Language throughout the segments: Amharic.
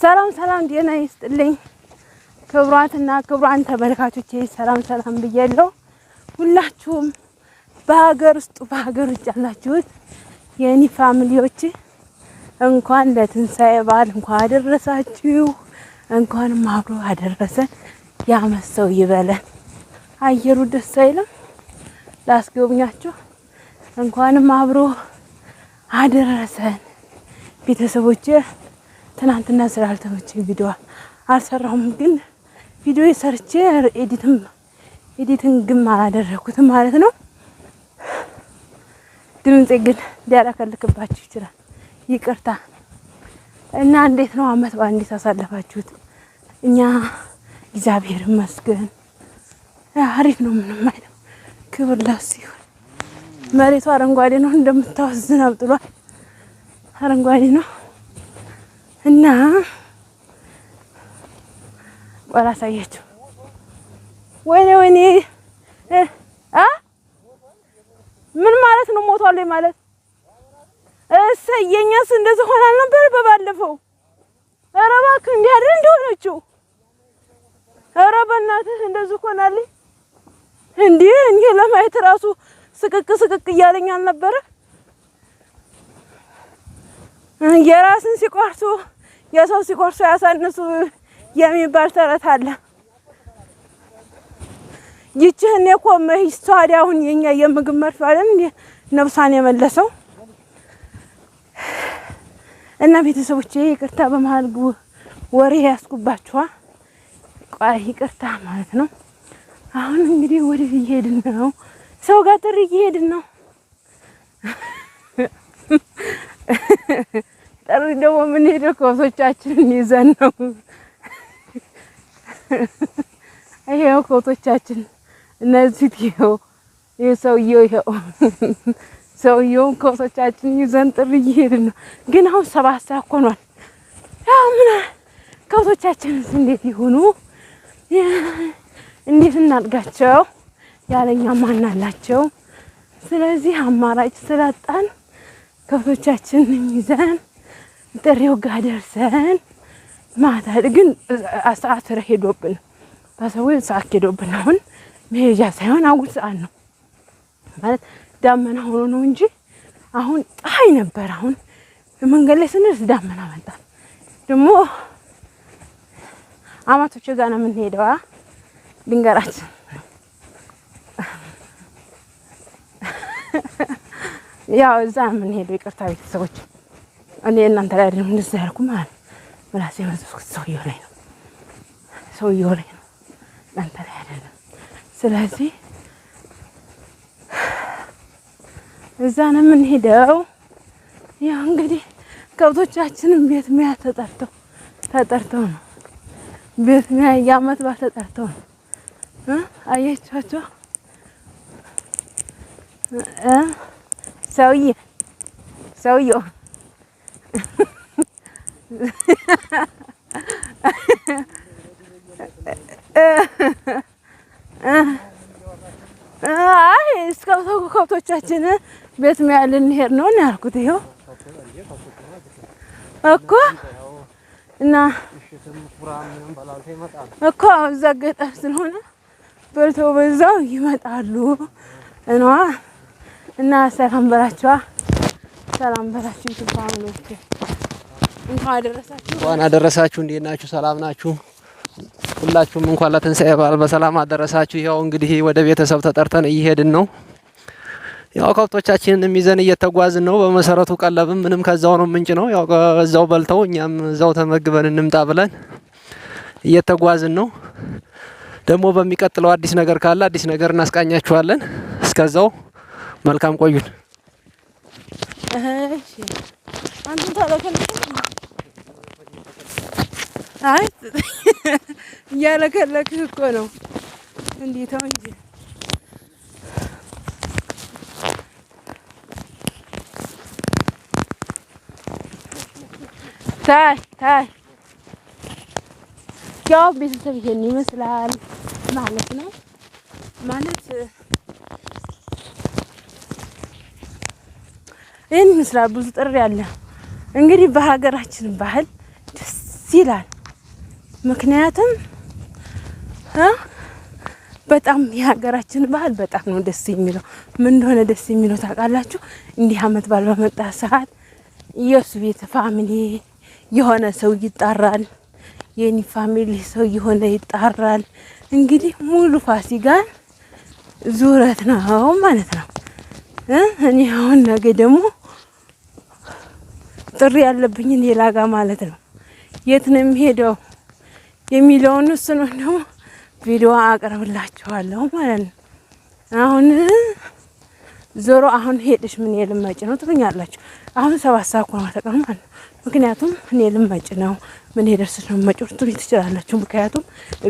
ሰላም ጤና ይስጥልኝ ክብራትና ክብራን ተመልካቾቼ ሰላም ብያለሁ። ሁላችሁም በሀገር ውስጥ በሀገር ውጭ ያላችሁት የኔ ፋሚሊዎች እንኳን ለትንሳኤ በዓል እንኳን አደረሳችሁ። እንኳን አብሮ አደረሰን። ያመሰው ይበለን። አየሩ ደስ አይልም? ላስጎብኛችሁ። እንኳንም አብሮ አደረሰን። ቤተሰቦቼ ትናንትና ስላልተመቸኝ ቪዲዮ አልሰራሁም፣ ግን ቪዲዮ ሰርቼ ኤዲቲንግ አላደረኩትም ማለት ነው። ድምጼ ግን ሊያለከልክባችሁ ይችላል፣ ይቅርታ። እና እንዴት ነው አመት በዓል እንዴት አሳለፋችሁት? እኛ እግዚአብሔር ይመስገን አሪፍ ነው፣ ምንም አይደለም። ክብር ለእሱ ይሁን። መሬቱ አረንጓዴ ነው፣ እንደምታዩት ዝናብ ጥሏል፣ አረንጓዴ ነው። እና ቆላ ሳያችሁ ወይኔ ምን ማለት ነው? ሞቷል ማለት እሰየኛስ እንደዚህ ሆነ ነበር በባለፈው። ኧረ እባክህ እንዲህ አይደል እንደሆነችው? ኧረ በእናትህ እንደዚህ ሆናለኝ እንዴ? እኔ ለማየት ራሱ ስቅቅ እያለኝ አልነበረ? የራስን ሲቆርሱ የሰው ሲቆርሱ ያሳንሱ የሚባል ተረት አለ። ይችህን እኮ ታዲያ አሁን የኛ የምግብ መርፍ አይደል እንዴ ነፍሳን የመለሰው? እና ቤተሰቦቼ ይቅርታ በመሃል ወሬ ያስኩባችኋ። ቆይ ይቅርታ ማለት ነው። አሁን እንግዲህ ወደ እየሄድን ነው፣ ሰው ጋር ጥሪ እየሄድን ነው። ጥሪ ደግሞ የምንሄደው ከብቶቻችንን ይዘን ነው። ይሄው ከብቶቻችን እነዚህ ይሄ ሰውየው ከብቶቻችን ይዘን ጥሪ እየሄድን ነው። ግን አሁን 7 ሰዓት ሆኗል። ያው ምን ከብቶቻችንስ እንዴት ይሁኑ? እንዴት እናድጋቸው? ያለኛ ማን አላቸው? ስለዚህ አማራጭ ስላጣን ከብቶቻችንን ይዘን ጥሪው ጋር ደርሰን ማታ ግን ሰዓት ሄዶብን በሰው ሰዓት ሄዶብን አሁን መሄጃ ሳይሆን አጉል ሰዓት ነው ማለት ዳመና ሆኖ ነው እንጂ አሁን ፀሐይ ነበር። አሁን መንገድ ላይ ስንደርስ ዳመና መጣ። ደግሞ አማቶች ጋር ነው የምንሄደው። ድንገራችን ያው እዛ የምንሄደው። ይቅርታ ቤተሰቦች፣ እኔ እናንተ ላይ አይደለም እንደዛ ያልኩ ማለት ምላሴ መዝኩት ሰውየው ላይ ነው እናንተ ላይ አይደለም። ስለዚህ እዛ ነው የምንሄደው። ያው እንግዲህ ከብቶቻችንን ቤት ሚያ ተጠርተው ነው ቤት ሚያ ያመት በዓል ተጠርተው ነው። አያችኋቸው ሰውየው እስከ ከብቶቻችን ቤት ሚያል እንሄድ ነው ያልኩት። ይሄው እኮ እና እኮ እዛ ገጠር ስለሆነ በልተው በዛው ይመጣሉ እና ሰላም በላችሁ ትፋምሎች እንኳን አደረሳችሁ። እንዴት ናችሁ? ሰላም ናችሁ? ሁላችሁም እንኳን ለትንሳኤ በዓል በሰላም አደረሳችሁ። ያው እንግዲህ ወደ ቤተሰብ ተጠርተን እየሄድን ነው። ያው ከብቶቻችንን ይዘን እየተጓዝን ነው። በመሰረቱ ቀለብም ምንም ከዛው ነው ምንጭ ነው። ያው ከዛው በልተው እኛም እዛው ተመግበን እንምጣ ብለን እየተጓዝን ነው። ደግሞ በሚቀጥለው አዲስ ነገር ካለ አዲስ ነገር እናስቃኛችኋለን። እስከዛው መልካም ቆዩን። እሺ አንተ ታለከልክ እያለከለክህ እኮ ነው። እንዴት ነው እንጂ ታይ ያው ቤተሰብ ይሄን ይመስላል ማለት ነው። ማለት ይሄን ይመስላል። ብዙ ጥሪ አለ እንግዲህ በሀገራችን ባህል ደስ ይላል። ምክንያቱም በጣም የሀገራችን ባህል በጣም ነው ደስ የሚለው። ምን እንደሆነ ደስ የሚለው ታውቃላችሁ? እንዲህ አመት በዓል በመጣ ሰዓት የሱ ቤት ፋሚሊ የሆነ ሰው ይጣራል፣ የኔ ፋሚሊ ሰው የሆነ ይጣራል። እንግዲህ ሙሉ ፋሲካን ዙረት ነው ማለት ነው። እኔ አሁን ነገ ደግሞ ጥሪ ያለብኝን ሌላ ጋር ማለት ነው። የት ነው የሚሄደው የሚለውን እሱ ነው ደግሞ ቪዲዮ አቀርብላችኋለሁ ማለት ነው። አሁን ዞሮ አሁን ሄድሽ ምን ልመጭ ነው ትሉኛላችሁ። አሁን 7 ሰዓት ነው ተቀር ማለት ነው። ምክንያቱም እኔ ልመጭ ነው ምን ሄደርስ ነው መጭርቱ ትችላላችሁ። ምክንያቱም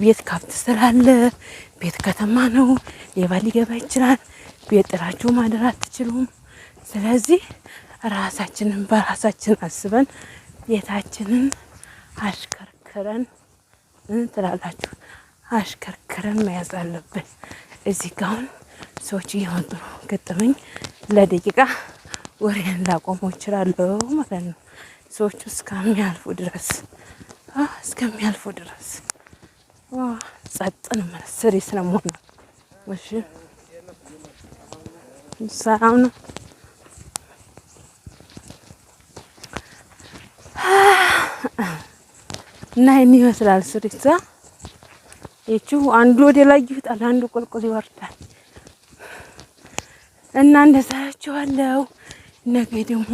ቤት ካብት ስላለ ቤት ከተማ ነው፣ ሌባ ሊገባ ይችላል። ቤት ጥራችሁ ማደር አትችሉም። ስለዚህ ራሳችንን በራሳችን አስበን ቤታችንን አሽከርከረን ትላላችሁ አሽከርከረን መያዝ አለብን። እዚህ ጋር አሁን ሰዎች እየመጡ ነው። ገጠመኝ ለደቂቃ ወሬን ላቆመው እችላለሁ ማለት ነው። ሰዎቹ እስከሚያልፉ ድረስ ጸጥ ነው ማለት ስሪስ ነው ሞት ነው። እሺ ሰላም ነው። እና ይሄን ይመስላል ስሪሳ። ይቺው አንዱ ወደ ላይ ይወጣል፣ አንዱ ቁልቁል ይወርዳል። እና እንደዛችኋለሁ። ነገ ደግሞ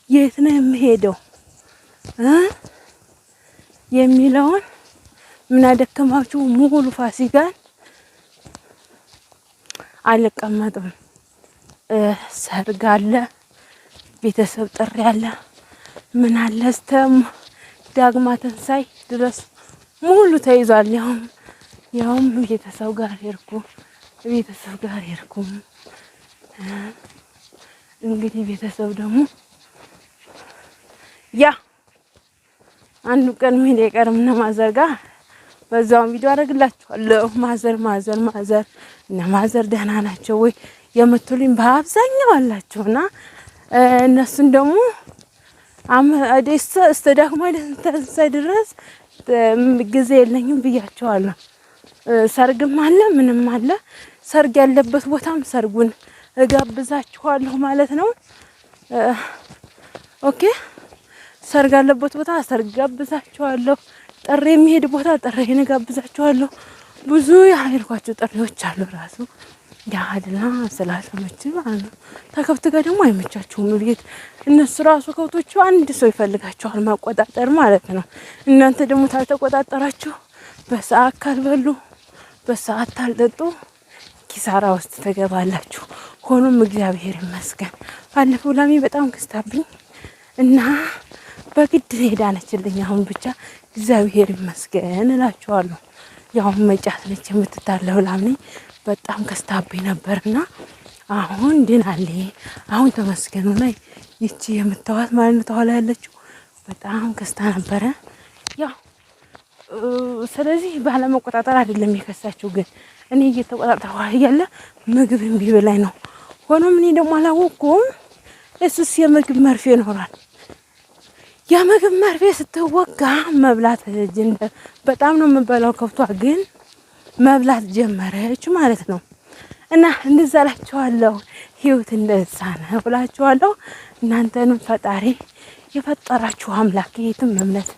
የት ነው የምሄደው የሚለውን ምን አደከማችሁ? ሙሉ ፋሲካን አልቀመጥም። ሰርግ አለ፣ ቤተሰብ ጥሪ አለ፣ ምን አለ እስከ ዳግማ ትንሳኤ ድረስ ሙሉ ተይዟል። ያውም ቤተሰብ ጋር ሄድኩ። እንግዲህ ቤተሰብ ደግሞ አንዱ ቀን ምን ይቀርም እና ማዘር ጋር በዛው ቪዲዮ አደርግላችኋለሁ። ማዘር እና ማዘር ደህና ናቸው ወይ የምትሉኝ በአብዛኛው አላችሁና እነሱን ደግሞ እስከ ዳግማ ትንሳኤ ድረስ ጊዜ የለኝም ብያቸዋለሁ። ሰርግም አለ ምንም አለ። ሰርግ ያለበት ቦታም ሰርጉን እጋብዛችኋለሁ ማለት ነው። ኦኬ ሰርግ ያለበት ቦታ ሰርግ ጋብዛችኋለሁ። ጥሪ የሚሄድ ቦታ ጥሪን እጋብዛችኋለሁ። ብዙ ያልኳቸው ጥሪዎች አሉ ራሱ ያህልና ስላልተመች ማለት ነው። ተከብት ጋር ደግሞ አይመቻችሁም ቤት እነሱ ራሱ ከብቶቹ አንድ ሰው ይፈልጋቸዋል ማቆጣጠር ማለት ነው። እናንተ ደግሞ ታልተቆጣጠራችሁ በሰዓት ካልበሉ በሰዓት ታልጠጡ ኪሳራ ውስጥ ተገባላችሁ። ሆኖም እግዚአብሔር ይመስገን ባለፈው ላሜ በጣም ክስታብኝ እና በግድ ሄዳነችልኝ። አሁን ብቻ እግዚአብሔር ይመስገን እላችኋለሁ። ያው መጫት ነች የምትታለው ላም ነኝ። በጣም ከስታብኝ ነበርና አሁን ድናለኝ። አሁን ተመስገኑ ላይ ይቺ የምታዋት ማለት ነው ተኋላ ያለችው በጣም ከስታ ነበረ። ያው ስለዚህ ባለመቆጣጠር አይደለም የከሳችው፣ ግን እኔ እየተቆጣጠርኩ እያለ ምግብ እምቢ ብላኝ ነው። ሆኖም እኔ ደግሞ አላወኩም። እሱስ የምግብ መርፌ ይኖራል። የምግብ መርፌ ስትወጋ መብላት በጣም ነው የምበላው። ከብቷ ግን መብላት ጀመረች ማለት ነው። እና እንደዛ እላችኋለሁ። ህይወት እንደዛ ነው እላችኋለሁ። እናንተንም ፈጣሪ የፈጠራችሁ አምላክ የትም እምነት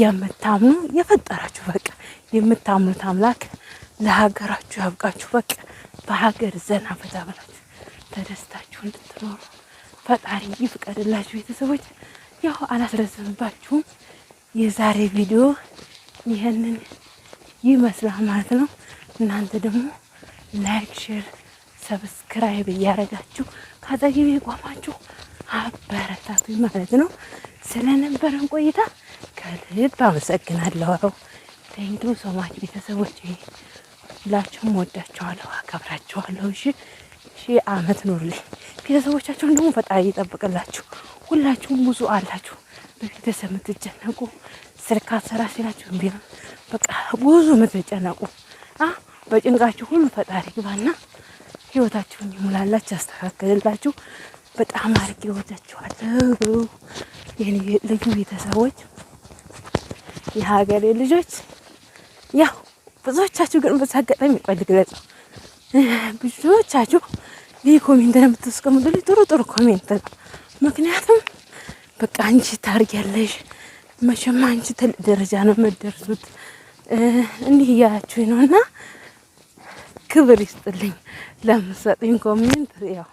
የምታምኑ የፈጠራችሁ በቃ የምታምኑት አምላክ ለሀገራችሁ ያብቃችሁ። በቃ በሀገር ዘና ፈታ ብላችሁ ተደስታችሁ እንድትኖሩ ፈጣሪ ይፍቀድላችሁ። ቤተሰቦች ያው አላስረዝምባችሁም። የዛሬ ቪዲዮ ይሄንን ይመስላል ማለት ነው። እናንተ ደግሞ ላይክ፣ ሼር፣ ሰብስክራይብ እያደረጋችሁ ካጠገቤ ቆማችሁ አበረታቱኝ ማለት ነው። ስለነበረን ቆይታ ከልብ አመሰግናለሁ። ቴንኪው ሶ ማች ቤተሰቦች፣ ሁላችሁም ወዳችኋለሁ፣ አከብራችኋለሁ። ሺህ ዓመት ኑሩልኝ። ቤተሰቦቻችሁን ደግሞ ፈጣሪ ይጠብቅላችሁ። ሁላችሁም ብዙ አላችሁ በቤተሰብ የምትጨነቁ ስልክ አሰራ ሲላችሁ ቢሆን በቃ ብዙ የምትጨነቁ በጭንቃችሁ ሁሉ ፈጣሪ ግባና ህይወታችሁን ይሙላላችሁ፣ ያስተካክልላችሁ። በጣም አድርጌ ወዳችኋለሁ የኔ ልዩ ቤተሰቦች። የሀገሬ ልጆች ያው ብዙዎቻችሁ ግን በዛ አጋጣሚ ይፈልግለጽ ብዙዎቻችሁ ይህ ኮሜንት ለምትስቀምጡልኝ ጥሩ ኮሜንት ነው። ምክንያቱም በቃ አንቺ ታርጊያለሽ መቼም አንቺ ትልቅ ደረጃ ነው የምትደርሱት እንዲህ እያላችሁኝ ነውና ክብር ይስጥልኝ ለምትሰጡኝ ኮሜንት። ያው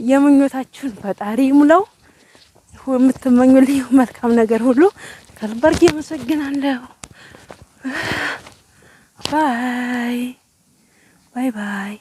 የምኞታችሁን ፈጣሪ ይሙላው። የምትመኙልኝ መልካም ነገር ሁሉ ከልብ አድርጌ አመሰግናለሁ። ባይ ባይ ባይ